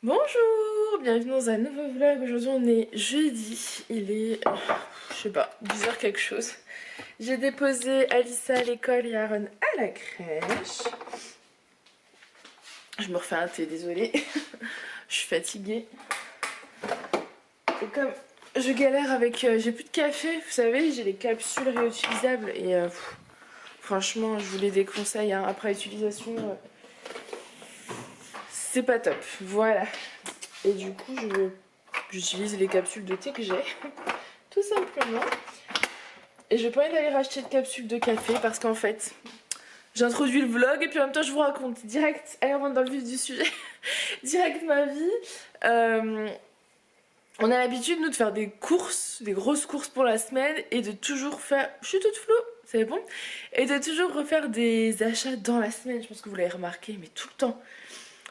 Bonjour, bienvenue dans un nouveau vlog. Aujourd'hui on est jeudi, il est, je sais pas, 10h quelque chose. J'ai déposé Alissa à l'école et Aaron à la crèche. Je me refais un thé, désolée. Je suis fatiguée. Et comme je galère avec, j'ai plus de café, vous savez, j'ai les capsules réutilisables et franchement je vous les déconseille hein, après utilisation. C'est pas top, voilà. Et du coup j'utilise les capsules de thé que j'ai, tout simplement. Et j'ai pas envie d'aller racheter de capsules de café parce qu'en fait j'introduis le vlog et puis en même temps je vous raconte direct, allez on rentre dans le vif du sujet, direct ma vie. On a l'habitude nous de faire des courses, des grosses courses pour la semaine et de toujours faire, je suis toute floue, c'est bon, et de toujours refaire des achats dans la semaine, je pense que vous l'avez remarqué, mais tout le temps.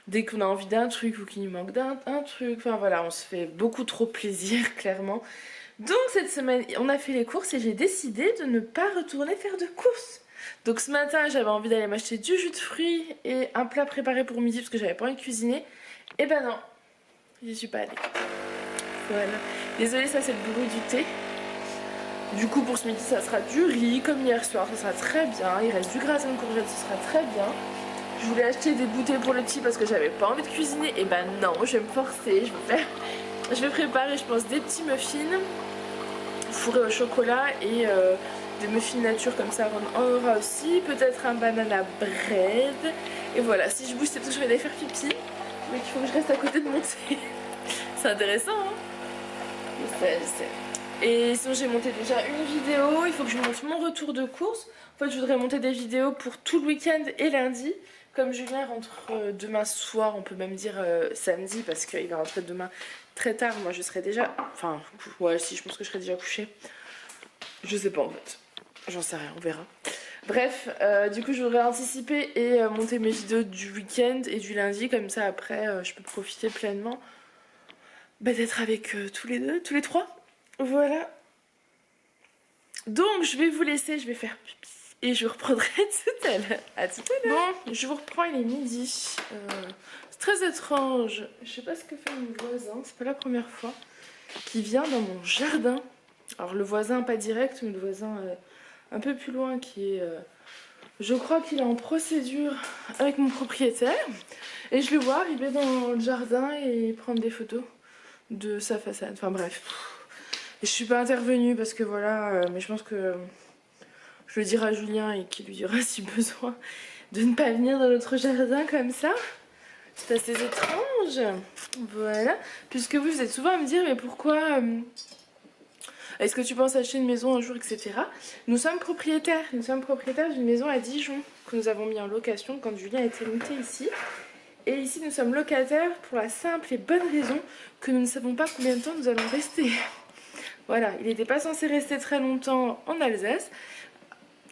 Dès qu'on a envie d'un truc ou qu'il nous manque d'un truc, enfin voilà, on se fait beaucoup trop plaisir, clairement. Donc cette semaine, on a fait les courses et j'ai décidé de ne pas retourner faire de courses. Donc ce matin, j'avais envie d'aller m'acheter du jus de fruits et un plat préparé pour midi parce que j'avais pas envie de cuisiner. Et ben non, j'y suis pas allée. Voilà. Désolée, ça c'est le bruit du thé. Du coup pour ce midi, ça sera du riz comme hier soir, ça sera très bien. Il reste du gratin de courgettes, ce sera très bien. Je voulais acheter des bouteilles pour le petit parce que j'avais pas envie de cuisiner. Et ben non, je vais me forcer, je vais préparer je pense des petits muffins fourrés au chocolat et des muffins nature comme ça on en aura aussi. Peut-être un banana bread. Et voilà, si je bouge c'est toujours aller faire pipi. Mais il faut que je reste à côté de mon thé. C'est intéressant hein. Je sais. Et sinon j'ai monté déjà une vidéo, il faut que je monte mon retour de course. En fait je voudrais monter des vidéos pour tout le week-end et lundi. Comme Julien rentre demain soir, on peut même dire samedi parce qu'il va rentrer demain très tard. Moi je serai déjà... Enfin ouais si je pense que je serai déjà couchée. Je sais pas en fait. J'en sais rien, on verra. Bref, du coup je voudrais anticiper et monter mes vidéos du week-end et du lundi. Comme ça après je peux profiter pleinement d'être avec tous les deux, tous les trois. Voilà. Donc je vais vous laisser, je vais faire pipi et je vous reprendrai tout à l'heure. À tout à l'heure. Bon, je vous reprends, il est midi. C'est très étrange. Je sais pas ce que fait mon voisin, c'est pas la première fois. Qui vient dans mon jardin. Alors le voisin pas direct, mais le voisin un peu plus loin qui est... je crois qu'il est en procédure avec mon propriétaire. Et je le vois arriver dans le jardin et prendre des photos de sa façade. Enfin bref. Et je suis pas intervenue parce que voilà, mais je pense que je le dirai à Julien et qu'il lui dira si besoin de ne pas venir dans notre jardin comme ça. C'est assez étrange. Voilà. Puisque vous êtes souvent à me dire mais pourquoi est-ce que tu penses acheter une maison un jour, etc. Nous sommes propriétaires d'une maison à Dijon que nous avons mis en location quand Julien a été monté ici. Et ici nous sommes locataires pour la simple et bonne raison que nous ne savons pas combien de temps nous allons rester. Voilà, il n'était pas censé rester très longtemps en Alsace.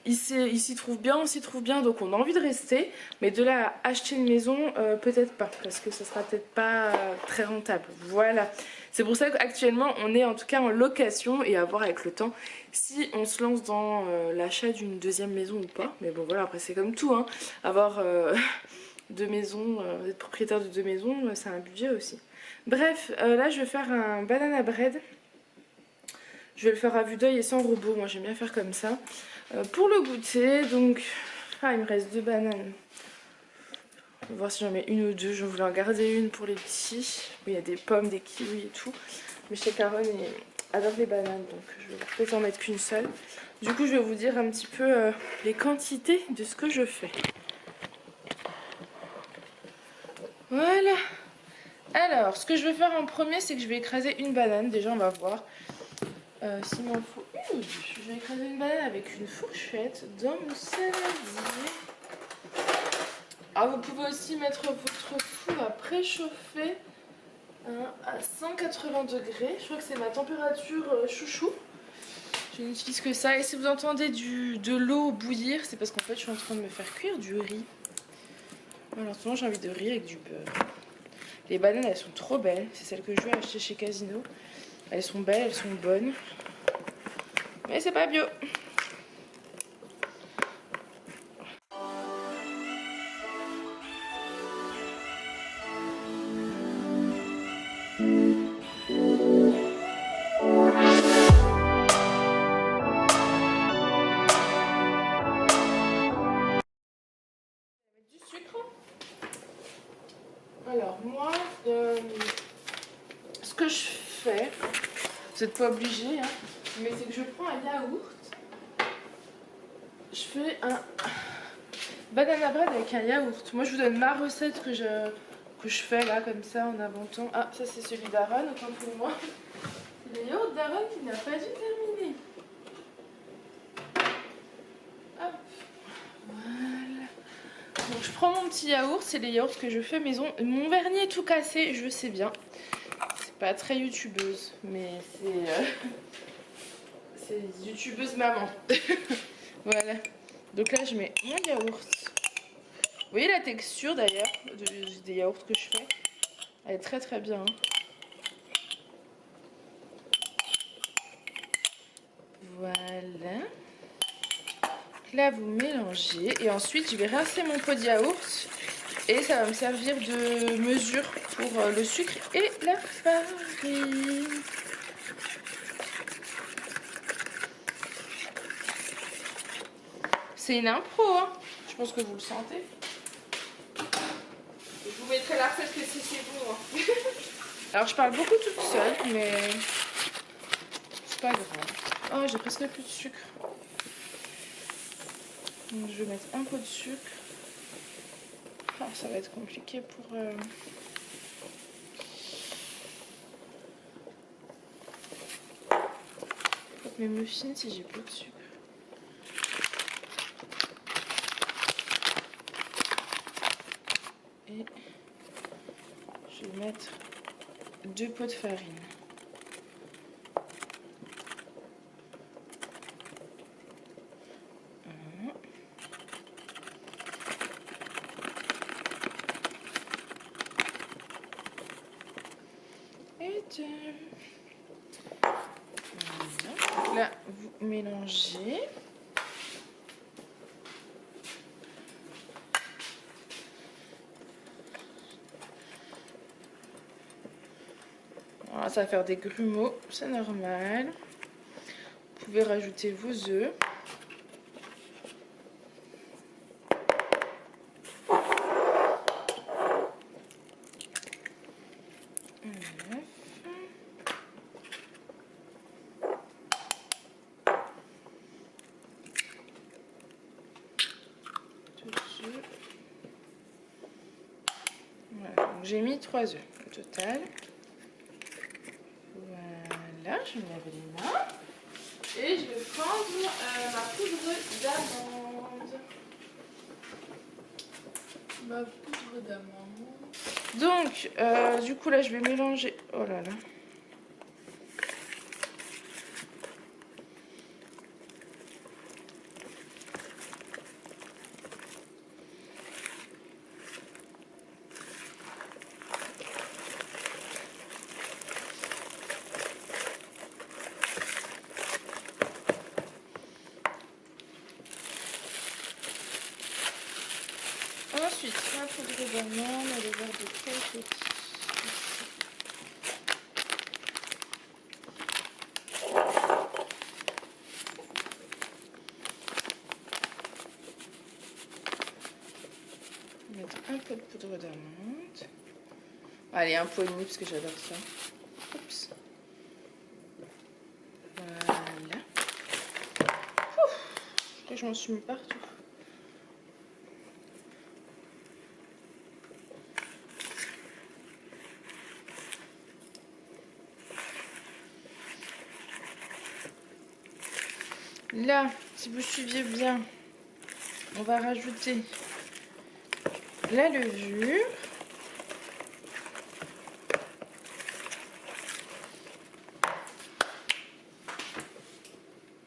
Il s'y trouve bien, on s'y trouve bien, donc on a envie de rester. Mais de là à acheter une maison, peut-être pas, parce que ça sera peut-être pas très rentable. Voilà. C'est pour ça qu'actuellement, on est en tout cas en location et à voir avec le temps si on se lance dans l'achat d'une deuxième maison ou pas. Mais bon, voilà, après c'est comme tout, hein. Avoir deux maisons, être propriétaire de deux maisons, c'est un budget aussi. Bref, là je vais faire un banana bread. Je vais le faire à vue d'œil et sans robot, moi j'aime bien faire comme ça. Pour le goûter, donc, il me reste 2 bananes. On va voir si j'en mets une ou deux, je voulais en garder une pour les petits. Il y a des pommes, des kiwis et tout. Mais je sais qu'Aaron adore les bananes, donc je vais peut-être en mettre qu'une seule. Du coup je vais vous dire un petit peu les quantités de ce que je fais. Voilà. Alors, ce que je vais faire en premier, c'est que je vais écraser une banane. Déjà, on va voir s'il m'en faut une ou deux. Je vais écraser une banane avec une fourchette dans mon saladier. Alors, vous pouvez aussi mettre votre four à préchauffer à 180 degrés. Je crois que c'est ma température chouchou. Je n'utilise que ça. Et si vous entendez de l'eau bouillir, c'est parce qu'en fait, je suis en train de me faire cuire du riz. Alors, en ce moment, j'ai envie de riz avec du beurre. Les bananes, elles sont trop belles. C'est celles que je vais acheter chez Casino. Elles sont belles, elles sont bonnes. Mais c'est pas bio. Vous n'êtes pas obligé, hein. Mais c'est que je prends un yaourt. Je fais un banana bread avec un yaourt. Moi je vous donne ma recette que je fais là comme ça en inventant. Ah, ça c'est celui d'Aaron, autant pour moi. C'est le yaourt d'Aaron qui n'a pas dû terminer. Hop. Voilà. Donc je prends mon petit yaourt, c'est les yaourts que je fais maison. Mon vernis est tout cassé, je sais bien. C'est pas très youtubeuse, mais c'est youtubeuse maman. Voilà. Donc là je mets mon yaourt. Vous voyez la texture d'ailleurs des yaourts que je fais? Elle est très très bien. Voilà. Là vous mélangez et ensuite je vais rincer mon pot de yaourt et ça va me servir de mesure pour le sucre et la farine. C'est une impro, hein. Je pense que vous le sentez. Je vous mettrai la recette que c'est bon. Hein. Alors je parle beaucoup toute seule, mais c'est pas grave. Oh, j'ai presque plus de sucre. Donc je vais mettre un peu de sucre. Oh, ça va être compliqué pour... mes muffins si j'ai plus de sucre. Et je vais mettre 2 pots de farine. Et 2. Voilà. Là, vous mélangez. Voilà, ça va faire des grumeaux, c'est normal. Vous pouvez rajouter vos œufs. Voilà, j'ai mis 3 œufs au total. Voilà, je me lave les mains. Et je vais prendre ma poudre d'amande. Ma poudre d'amande. Donc, du coup, là, je vais mélanger. Oh là là. Ensuite, la poudre d'amande, elle est verte de très petit. Mettre un peu de poudre d'amande. Allez, un pot et demi parce que j'adore ça. Oups. Voilà. Ouf, je crois que je m'en suis mis partout. Là, si vous suiviez bien, on va rajouter la levure.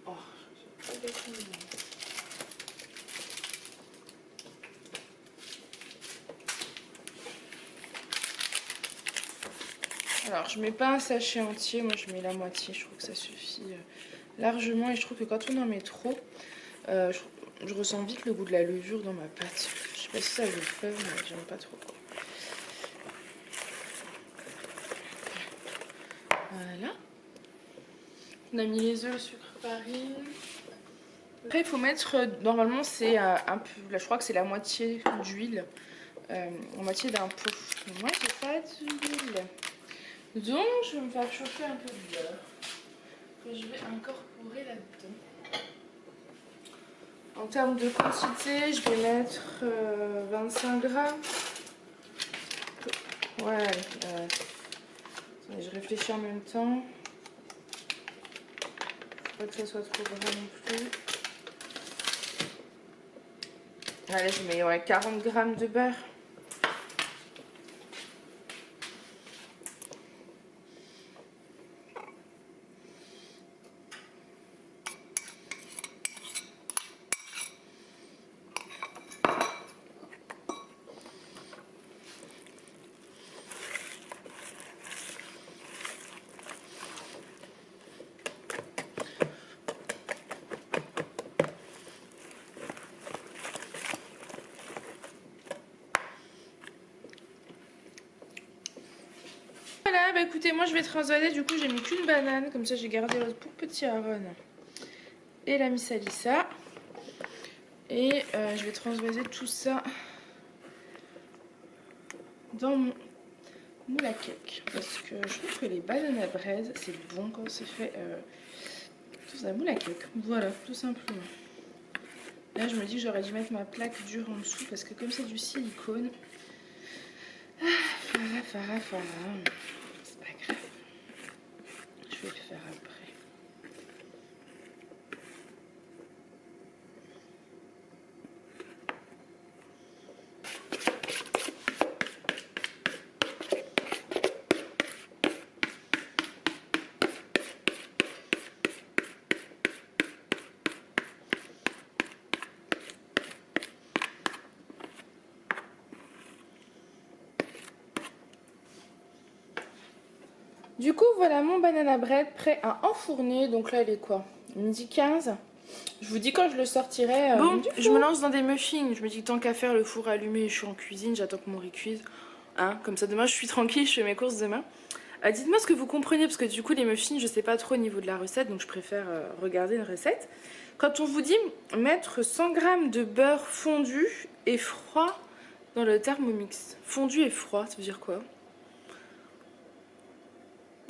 Oh, alors, je mets pas un sachet entier, moi je mets la moitié, je trouve que ça suffit largement. Et je trouve que quand on en met trop, je ressens vite le goût de la levure dans ma pâte. Je sais pas si ça vous le fait, mais j'aime pas trop. Voilà. On a mis les œufs, le sucre, farine. Après, il faut mettre, normalement c'est un peu, là je crois que c'est la moitié d'huile, la moitié d'un pot. Mais moi j'ai pas d'huile. Donc je vais me faire chauffer un peu de beurre. que je vais incorporer là-dedans. En termes de quantité, je vais mettre 25 grammes. Ouais, attendez, je réfléchis en même temps. Faut pas que ça soit trop gras non plus. Allez, je mets ouais, 40 grammes de beurre. Voilà, bah écoutez, moi je vais transvaser, du coup j'ai mis qu'une banane, comme ça j'ai gardé pour petit Aaron et la Miss Alissa. Et je vais transvaser tout ça dans mon moule à cake. Parce que je trouve que les bananes à braise, c'est bon quand c'est fait dans un moule à cake. Voilà, tout simplement. Là je me dis que j'aurais dû mettre ma plaque dure en dessous parce que comme c'est du silicone, Farah, c'est pas grave. Je vais le faire après. Du coup, voilà mon banana bread prêt à enfourner. Donc là, elle est quoi? Midi 15. Je vous dis quand je le sortirai. Bon, je me lance dans des muffins. Je me dis que tant qu'à faire le four allumé, je suis en cuisine. J'attends que mon riz cuise. Hein, comme ça, demain, je suis tranquille. Je fais mes courses demain. Dites-moi ce que vous comprenez. Parce que du coup, les muffins, je sais pas trop au niveau de la recette. Donc, je préfère regarder une recette. Quand on vous dit mettre 100 g de beurre fondu et froid dans le Thermomix. Fondu et froid, ça veut dire quoi?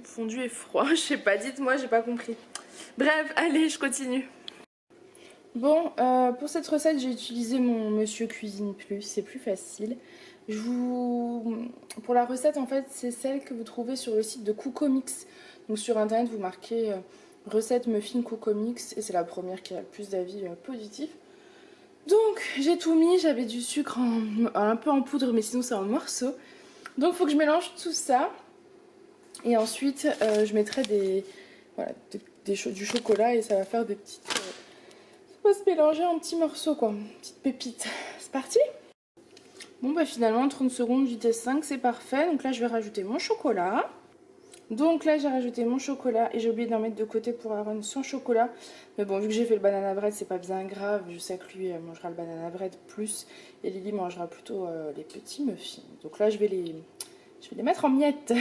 Fondu et froid, je sais pas, dites-moi, j'ai pas compris. Bref, allez, je continue. Bon, pour cette recette, j'ai utilisé mon Monsieur Cuisine Plus, c'est plus facile. Pour la recette, en fait, c'est celle que vous trouvez sur le site de Cookomix. Donc sur internet, vous marquez recette muffin Cookomix et c'est la première qui a le plus d'avis positifs. Donc, j'ai tout mis, j'avais du sucre un peu en poudre, mais sinon c'est en morceaux. Donc, il faut que je mélange tout ça. Et ensuite, je mettrai du chocolat et ça va faire des petites... ça va se mélanger en petits morceaux, quoi. Petites pépites. C'est parti? Bon, bah finalement, 30 secondes, vitesse 5, c'est parfait. Donc là, je vais rajouter mon chocolat. Donc là, j'ai rajouté mon chocolat et j'ai oublié d'en mettre de côté pour Aaron sans chocolat. Mais bon, vu que j'ai fait le banana bread, c'est pas bien grave. Je sais que lui mangera le banana bread plus et Lily mangera plutôt les petits muffins. Donc là, je vais les mettre en miettes.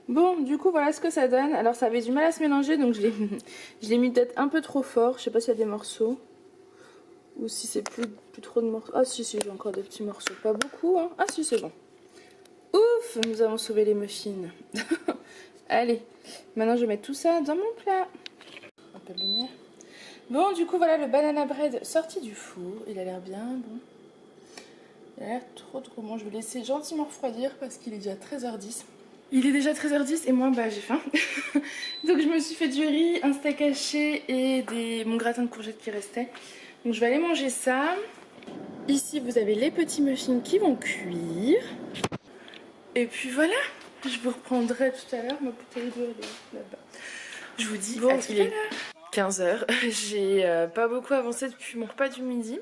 Bon, du coup, voilà ce que ça donne. Alors, ça avait du mal à se mélanger, donc je l'ai mis peut-être un peu trop fort. Je sais pas s'il y a des morceaux. Ou si c'est plus trop de morceaux. Ah, si, j'ai encore des petits morceaux. Pas beaucoup, hein. Ah, si, c'est bon. Ouf, nous avons sauvé les muffins. Allez, maintenant, je vais mettre tout ça dans mon plat. Un peu de lumière. Bon, du coup, voilà le banana bread sorti du four. Il a l'air bien bon. Il a l'air trop bon. Je vais laisser gentiment refroidir parce qu'il est déjà 13h10. Il est déjà 13h10 et moi bah j'ai faim. Donc je me suis fait du riz, un steak haché et mon gratin de courgettes qui restait. Donc je vais aller manger ça. Ici vous avez les petits muffins qui vont cuire. Et puis voilà, je vous reprendrai tout à l'heure ma bouteille d'eau là-bas. Je vous dis bon, il est 15h. J'ai pas beaucoup avancé depuis mon repas du midi.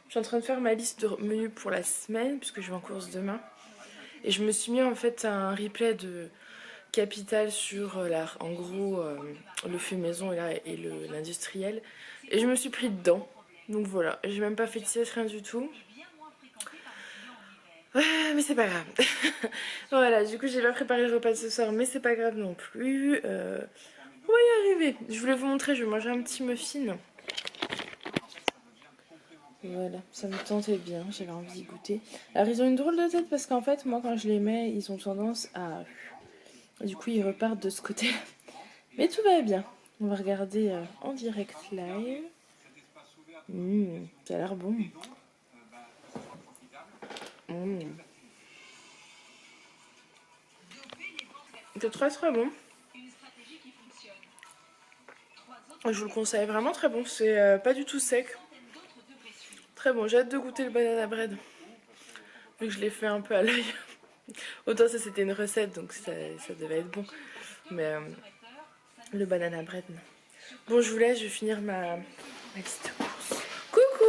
Je suis en train de faire ma liste de menus pour la semaine puisque je vais en course demain. Et je me suis mis en fait un replay de Capital sur en gros le fait maison et l'industriel. Et je me suis pris dedans. Donc voilà, j'ai même pas fait de sieste, rien du tout. Mais c'est pas grave. Voilà, du coup j'ai pas préparé le repas de ce soir, mais c'est pas grave non plus. On va y arriver. Je voulais vous montrer, je vais manger un petit muffin. Voilà, ça me tentait bien, j'avais envie d'y goûter. Alors ils ont une drôle de tête parce qu'en fait, moi quand je les mets, ils ont tendance à... Du coup ils repartent de ce côté. Mais tout va bien. On va regarder en direct live. Ça a l'air bon. C'est très très bon. Je vous le conseille, vraiment très bon. C'est pas du tout sec. Très bon, j'ai hâte de goûter le banana bread. Vu que je l'ai fait un peu à l'œil. Autant ça c'était une recette donc ça devait être bon. Mais le banana bread non. Bon je vous laisse, je vais finir ma liste de courses. Coucou,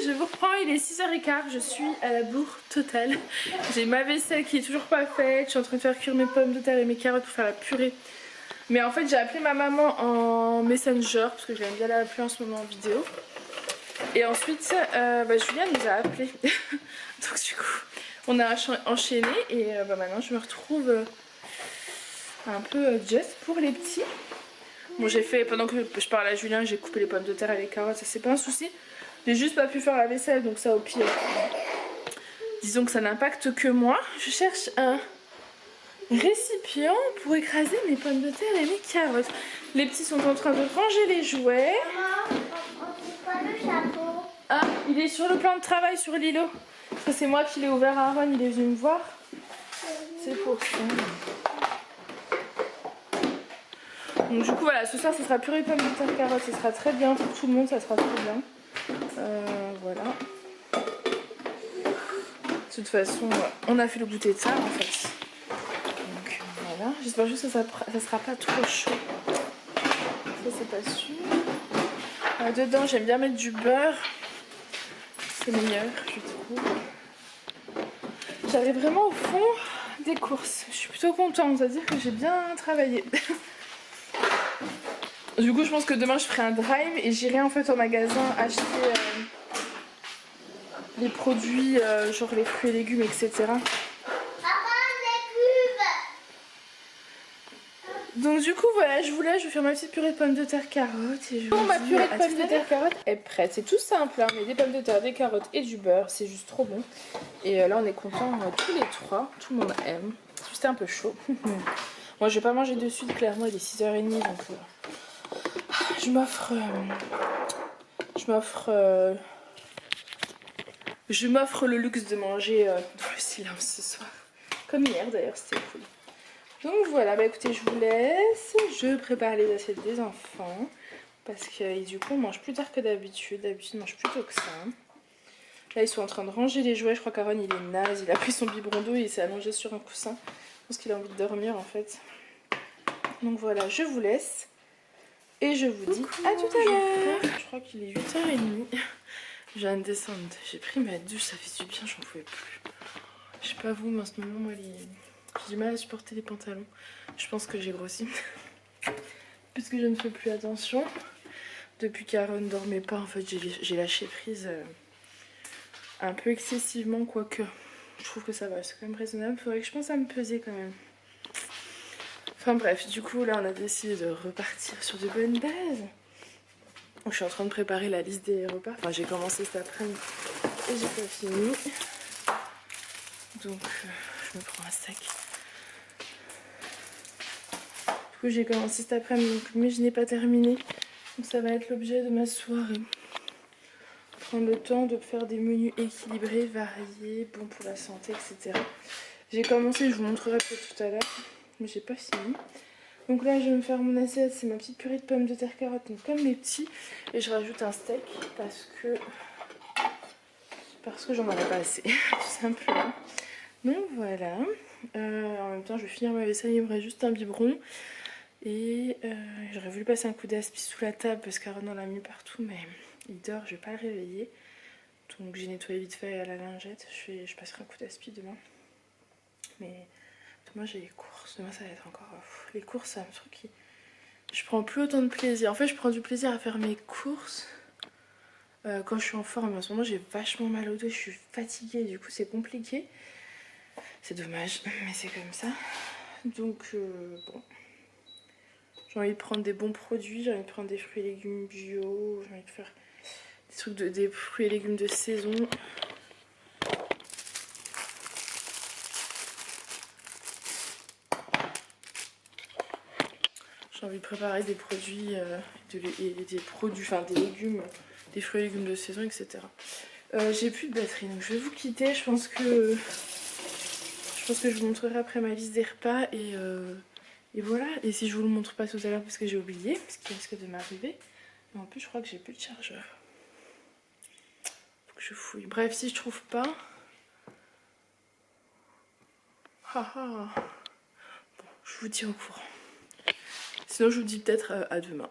je vous reprends, il est 6h15, je suis à la bourre totale. J'ai ma vaisselle qui est toujours pas faite, je suis en train de faire cuire mes pommes de terre et mes carottes pour faire la purée. Mais en fait j'ai appelé ma maman en messenger parce que j'aime bien la appeler en ce moment en vidéo. Et ensuite Julien nous a appelé. Donc du coup on a enchaîné et maintenant je me retrouve un peu just pour les petits. Bon j'ai fait, pendant que je parle à Julien, j'ai coupé les pommes de terre et les carottes, ça c'est pas un souci. J'ai juste pas pu faire la vaisselle donc ça au pire. Disons que ça n'impacte que moi. Je cherche un récipient pour écraser mes pommes de terre et mes carottes. Les petits sont en train de ranger les jouets. Maman, on pas le chapeau. Ah, il est sur le plan de travail sur l'îlot. Ça c'est moi qui l'ai ouvert à Aaron, il est venu me voir. C'est pour ça. Donc du coup voilà, ce soir ça sera purée pommes de terre carottes, ça sera très bien pour tout le monde, ça sera très bien. Voilà. De toute façon, on a fait le goûter de ça en fait. Donc voilà, j'espère juste que ça sera pas trop chaud. Ça c'est pas sûr. Dedans j'aime bien mettre du beurre. C'est meilleur je trouve. J'arrive vraiment au fond des courses. Je suis plutôt contente, c'est-à-dire que j'ai bien travaillé. Du coup je pense que demain je ferai un drive et j'irai en fait au magasin acheter les produits genre les fruits et légumes etc. Donc du coup voilà, je vais faire ma petite purée de pommes de terre carottes et ma purée de pommes de terre carottes est prête. C'est tout simple hein, mais des pommes de terre, des carottes et du beurre, c'est juste trop bon. Et là on est contents tous les trois, tout le monde aime. Juste un peu chaud. Moi je vais pas manger de suite, clairement il est 6h30 donc je m'offre le luxe de manger dans le silence ce soir. Comme hier d'ailleurs, c'était cool. Donc voilà, bah écoutez, je vous laisse. Je prépare les assiettes des enfants. Parce que du coup, on mange plus tard que d'habitude. D'habitude, on mange plus tôt que ça. Là, ils sont en train de ranger les jouets. Je crois qu'Aaron, il est naze. Il a pris son biberon d'eau et il s'est allongé sur un coussin. Je pense qu'il a envie de dormir en fait. Donc voilà, je vous laisse. Et je vous dis à tout à l'heure. Je crois qu'il est 8h30. Je viens de descendre. J'ai pris ma douche, ça fait du bien, j'en pouvais plus. Je sais pas vous, mais en ce moment, moi, j'ai du mal à supporter les pantalons. Je pense que j'ai grossi. Puisque je ne fais plus attention. Depuis qu'Aaron ne dormait pas, en fait, j'ai lâché prise un peu excessivement, quoique. Je trouve que ça va, c'est quand même raisonnable. Faudrait que je pense à me peser quand même. Enfin bref, du coup, là, on a décidé de repartir sur de bonnes bases. Je suis en train de préparer la liste des repas. Enfin, j'ai commencé cet après-midi et j'ai pas fini. Donc, je me prends un sac. Du coup, j'ai commencé cet après-midi, mais je n'ai pas terminé. Donc, ça va être l'objet de ma soirée. Prendre le temps de faire des menus équilibrés, variés, bons pour la santé, etc. J'ai commencé, je vous montrerai peut-être tout à l'heure, mais j'ai pas fini. Donc là, je vais me faire mon assiette, c'est ma petite purée de pommes de terre carottes, donc comme les petits. Et je rajoute un steak parce que j'en aurais pas assez, tout simplement. Donc voilà. En même temps, je vais finir ma vaisselle, il me reste juste un biberon. Et j'aurais voulu passer un coup d'aspi sous la table parce qu'Aaron en a mis partout, mais il dort, je vais pas le réveiller. Donc j'ai nettoyé vite fait à la lingette, je passerai un coup d'aspi demain. Mais demain j'ai les courses, demain ça va être encore... les courses c'est un truc qui... Je prends plus autant de plaisir. En fait je prends du plaisir à faire mes courses quand je suis en forme. En ce moment j'ai vachement mal au dos, je suis fatiguée, du coup c'est compliqué. C'est dommage, mais c'est comme ça. Donc bon... J'ai envie de prendre des bons produits, j'ai envie de prendre des fruits et légumes bio, j'ai envie de faire des trucs des fruits et légumes de saison. J'ai envie de préparer des produits, des légumes, des fruits et légumes de saison, etc. J'ai plus de batterie, donc je vais vous quitter. Je pense que je vous montrerai après ma liste des repas et voilà. Et si je vous le montre pas tout à l'heure parce que j'ai oublié, parce qu'il risque de m'arriver. Mais en plus, je crois que j'ai plus de chargeur. Faut que je fouille. Bref, si je trouve pas. Bon, je vous tiens au courant. Sinon, je vous dis peut-être à demain.